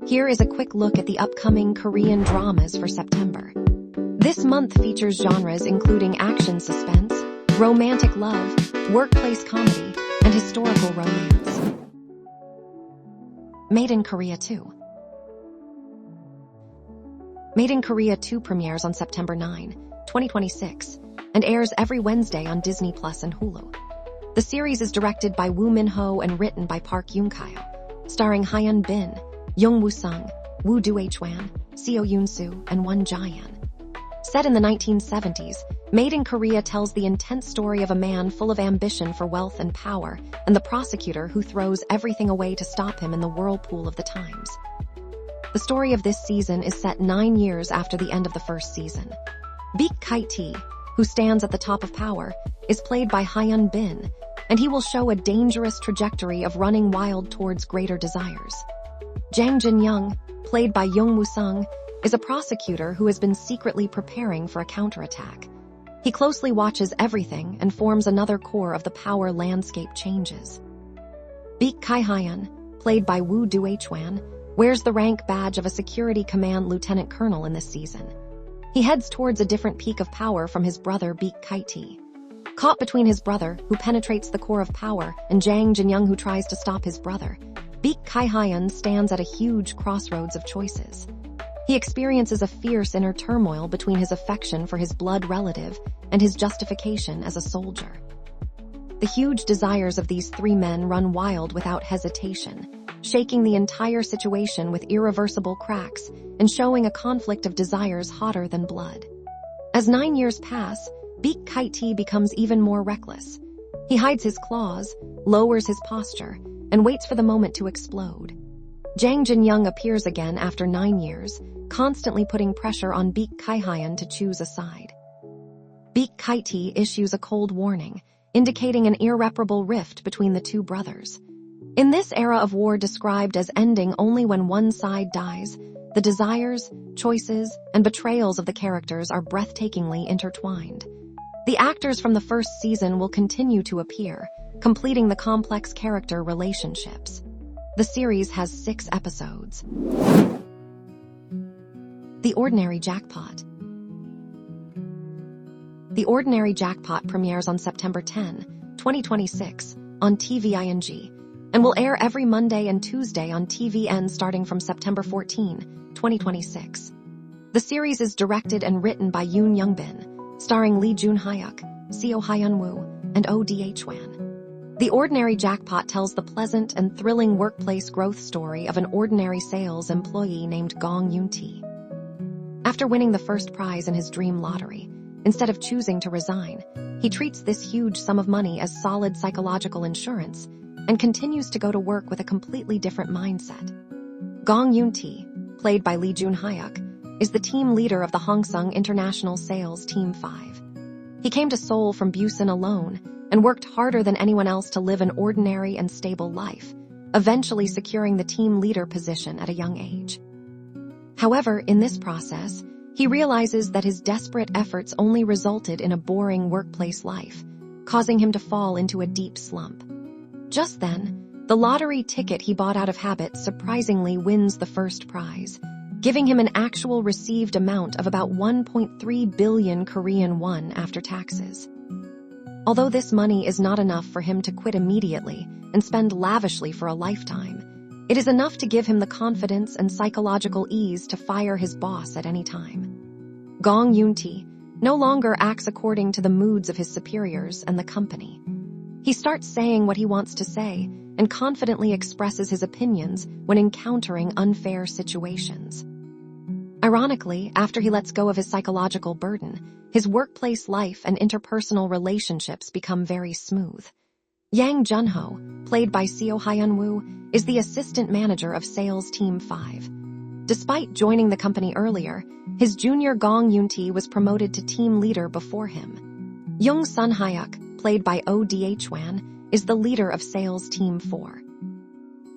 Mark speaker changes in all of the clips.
Speaker 1: Here is a quick look at the upcoming Korean dramas for September. This month features genres including action suspense, romantic love, workplace comedy, and historical romance. Made in Korea 2. Made in Korea 2 premieres on September 9, 2026, and airs every Wednesday on Disney Plus and Hulu. The series is directed by Woo Min-ho and written by Park Yoon-kyo, starring Hyun-bin, Young Woo-sung, Woo Do-hwan, Seo Yoon-soo, and Won Jae-yeon. Set in the 1970s, Made in Korea tells the intense story of a man full of ambition for wealth and power and the prosecutor who throws everything away to stop him in the whirlpool of the times. The story of this season is set 9 years after the end of the first season. Baek Kae-tae, who stands at the top of power, is played by Hyun-bin, and he will show a dangerous trajectory of running wild towards greater desires. Jang Jin-young, played by Young Woo-sung, is a prosecutor who has been secretly preparing for a counterattack. He closely watches everything and forms another core of the power landscape changes. Baek Kae-hyun, played by Woo Do-hwan, wears the rank badge of a security command lieutenant colonel in this season. He heads towards a different peak of power from his brother Baek Kae-tae. Caught between his brother, who penetrates the core of power, and Jang Jin-young, who tries to stop his brother, Baek Kae-hyun stands at a huge crossroads of choices. He experiences a fierce inner turmoil between his affection for his blood relative and his justification as a soldier. The huge desires of these three men run wild without hesitation, shaking the entire situation with irreversible cracks and showing a conflict of desires hotter than blood. As 9 years pass, Baek Kae-tae becomes even more reckless. He hides his claws, lowers his posture, and waits for the moment to explode. Jang Jin-young appears again after 9 years, constantly putting pressure on Baek Kae-hyun to choose a side. Baek Kae-tae issues a cold warning, indicating an irreparable rift between the two brothers. In this era of war described as ending only when one side dies, the desires, choices, and betrayals of the characters are breathtakingly intertwined. The actors from the first season will continue to appear, completing the complex character relationships. The series has 6 episodes. The Ordinary Jackpot. The Ordinary Jackpot premieres on September 10, 2026, on TVING, and will air every Monday and Tuesday on TVN starting from September 14, 2026. The series is directed and written by Yoon Young-bin, starring Lee Joon-hyuk, Seo Hyun-woo, and Oh Dae-hwan. The Ordinary Jackpot tells the pleasant and thrilling workplace growth story of an ordinary sales employee named Gong Yoon-tae. After winning the first prize in his dream lottery, instead of choosing to resign, he treats this huge sum of money as solid psychological insurance and continues to go to work with a completely different mindset. Gong Yoon-tae, played by Lee Joon-hyuk, is the team leader of the Hangsung International Sales Team 5. He came to Seoul from Busan alone and worked harder than anyone else to live an ordinary and stable life, eventually securing the team leader position at a young age. However, in this process, he realizes that his desperate efforts only resulted in a boring workplace life, causing him to fall into a deep slump. Just then, the lottery ticket he bought out of habit surprisingly wins the first prize, giving him an actual received amount of about 1.3 billion Korean won after taxes. Although this money is not enough for him to quit immediately and spend lavishly for a lifetime, it is enough to give him the confidence and psychological ease to fire his boss at any time. Gong Yoon-tae no longer acts according to the moods of his superiors and the company. He starts saying what he wants to say and confidently expresses his opinions when encountering unfair situations. Ironically, after he lets go of his psychological burden, his workplace life and interpersonal relationships become very smooth. Yang Jun-ho, played by Seo Hyun-woo, is the assistant manager of Sales Team 5. Despite joining the company earlier, his junior Gong Yoon-tae was promoted to team leader before him. Young Sun-hyuk, played by Oh Dae-hwan, is the leader of Sales Team 4.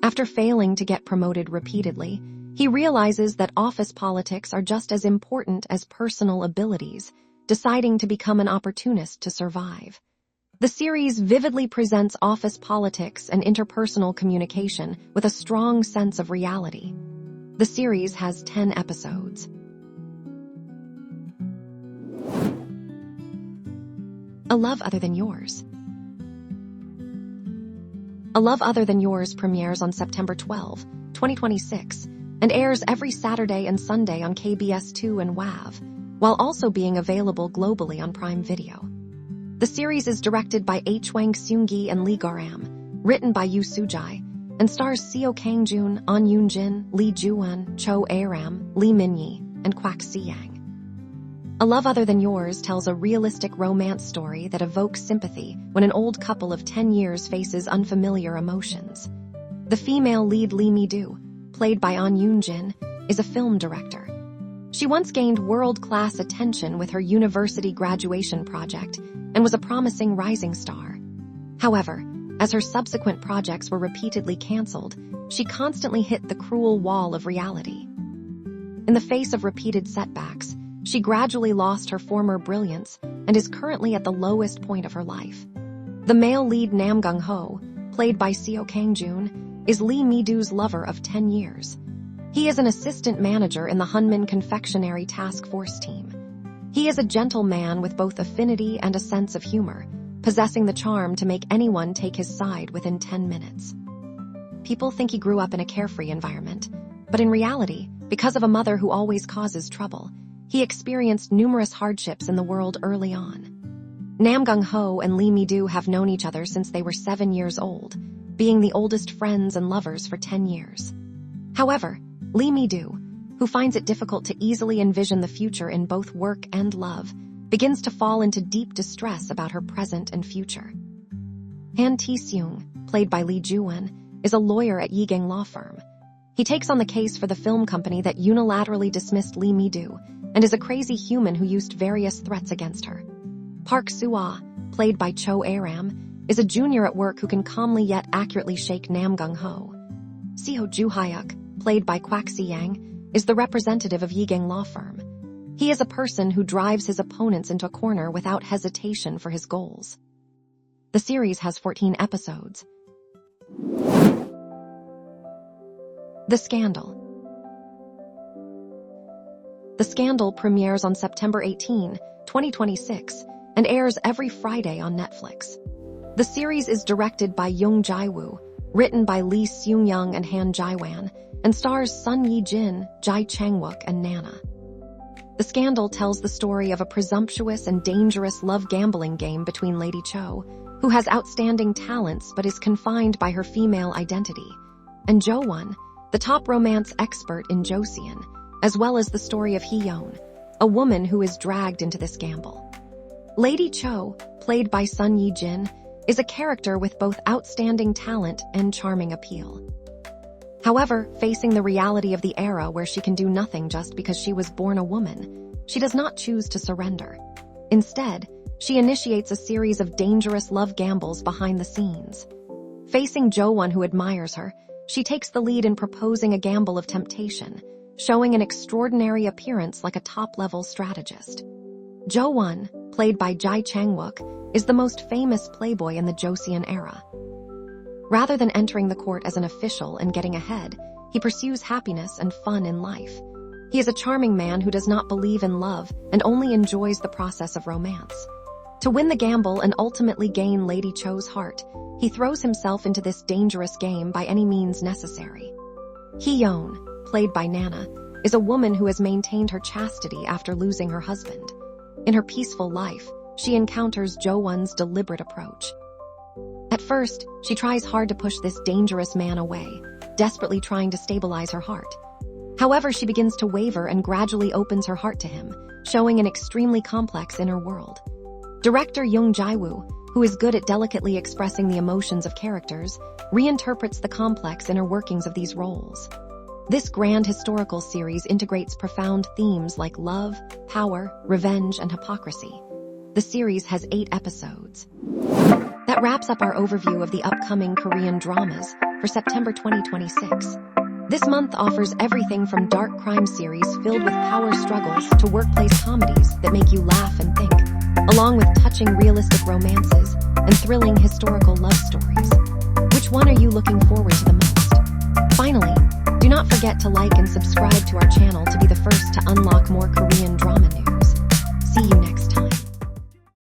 Speaker 1: After failing to get promoted repeatedly, he realizes that office politics are just as important as personal abilities, deciding to become an opportunist to survive. The series vividly presents office politics and interpersonal communication with a strong sense of reality. The series has 10 episodes. A Love Other Than Yours. A Love Other Than Yours premieres on September 12, 2026, and airs every Saturday and Sunday on KBS2 and WAV, while also being available globally on Prime Video. The series is directed by Hwang Seung-gi and Lee Garam, written by Yoo Soo-jae, and stars Seo Kang-joon, An Eun-jin, Lee Joo-won, Cho Ae-ram, Lee Min-yi, and Kwak Si-yang. A Love Other Than Yours tells a realistic romance story that evokes sympathy when an old couple of 10 years faces unfamiliar emotions. The female lead Lee Mi-do, played by An Eun-jin, is a film director. She once gained world-class attention with her university graduation project and was a promising rising star. However, as her subsequent projects were repeatedly cancelled, she constantly hit the cruel wall of reality. In the face of repeated setbacks, she gradually lost her former brilliance and is currently at the lowest point of her life. The male lead Nam Gung-ho, played by Seo Kang-joon, is Lee Mi-do's lover of 10 years. He is an assistant manager in the Hunmin Confectionery Task Force team. He is a gentle man with both affinity and a sense of humor, possessing the charm to make anyone take his side within 10 minutes. People think he grew up in a carefree environment, but in reality, because of a mother who always causes trouble, he experienced numerous hardships in the world early on. Nam Gung-ho and Lee Mi-do have known each other since they were 7 years old, being the oldest friends and lovers for 10 years. However, Lee Mi-do, who finds it difficult to easily envision the future in both work and love, begins to fall into deep distress about her present and future. Han Tae-seung, played by Lee Joo-won, is a lawyer at Ye-jin law firm. He takes on the case for the film company that unilaterally dismissed Lee Mi-do and is a crazy human who used various threats against her. Park Soo-ah, played by Cho Ae-ram, is a junior at work who can calmly yet accurately shake Nam Gung-ho. Seo Joon-hyuk, played by Kwak Si-yang, is the representative of Ye-jin law firm. He is a person who drives his opponents into a corner without hesitation for his goals. The series has 14 episodes. The Scandal. The Scandal premieres on September 18, 2026, and airs every Friday on Netflix. The series is directed by Young Jae-woo, written by Lee Seung-young and Han Jae-wan, and stars Sun Ye-jin, Jae Chang-wook, and Nana. The Scandal tells the story of a presumptuous and dangerous love gambling game between Lady Cho, who has outstanding talents but is confined by her female identity, and Jo-won, the top romance expert in Joseon, as well as the story of Hee-yeon, a woman who is dragged into this gamble. Lady Cho, played by Sun Ye-jin, is a character with both outstanding talent and charming appeal. However, facing the reality of the era where she can do nothing just because she was born a woman, she does not choose to surrender. Instead, she initiates a series of dangerous love gambles behind the scenes. Facing Jo-won, who admires her, she takes the lead in proposing a gamble of temptation, showing an extraordinary appearance like a top-level strategist. Jo-won, played by Jae Chang-wook, is the most famous playboy in the Joseon era. Rather than entering the court as an official and getting ahead, he pursues happiness and fun in life. He is a charming man who does not believe in love and only enjoys the process of romance. To win the gamble and ultimately gain Lady Cho's heart, he throws himself into this dangerous game by any means necessary. Hee-yeon, played by Nana, is a woman who has maintained her chastity after losing her husband. In her peaceful life, she encounters Jo-won's deliberate approach. At first, she tries hard to push this dangerous man away, desperately trying to stabilize her heart. However, she begins to waver and gradually opens her heart to him, showing an extremely complex inner world. Director Young Jae-woo, who is good at delicately expressing the emotions of characters, reinterprets the complex inner workings of these roles. This grand historical series integrates profound themes like love, power, revenge, and hypocrisy. The series has 8 episodes. That wraps up our overview of the upcoming Korean dramas for September 2026. This month offers everything from dark crime series filled with power struggles to workplace comedies that make you laugh and think, along with touching realistic romances and thrilling historical love stories. Which one are you looking forward to the most? Finally, do not forget forget to like and subscribe to our channel to be the first to unlock more Korean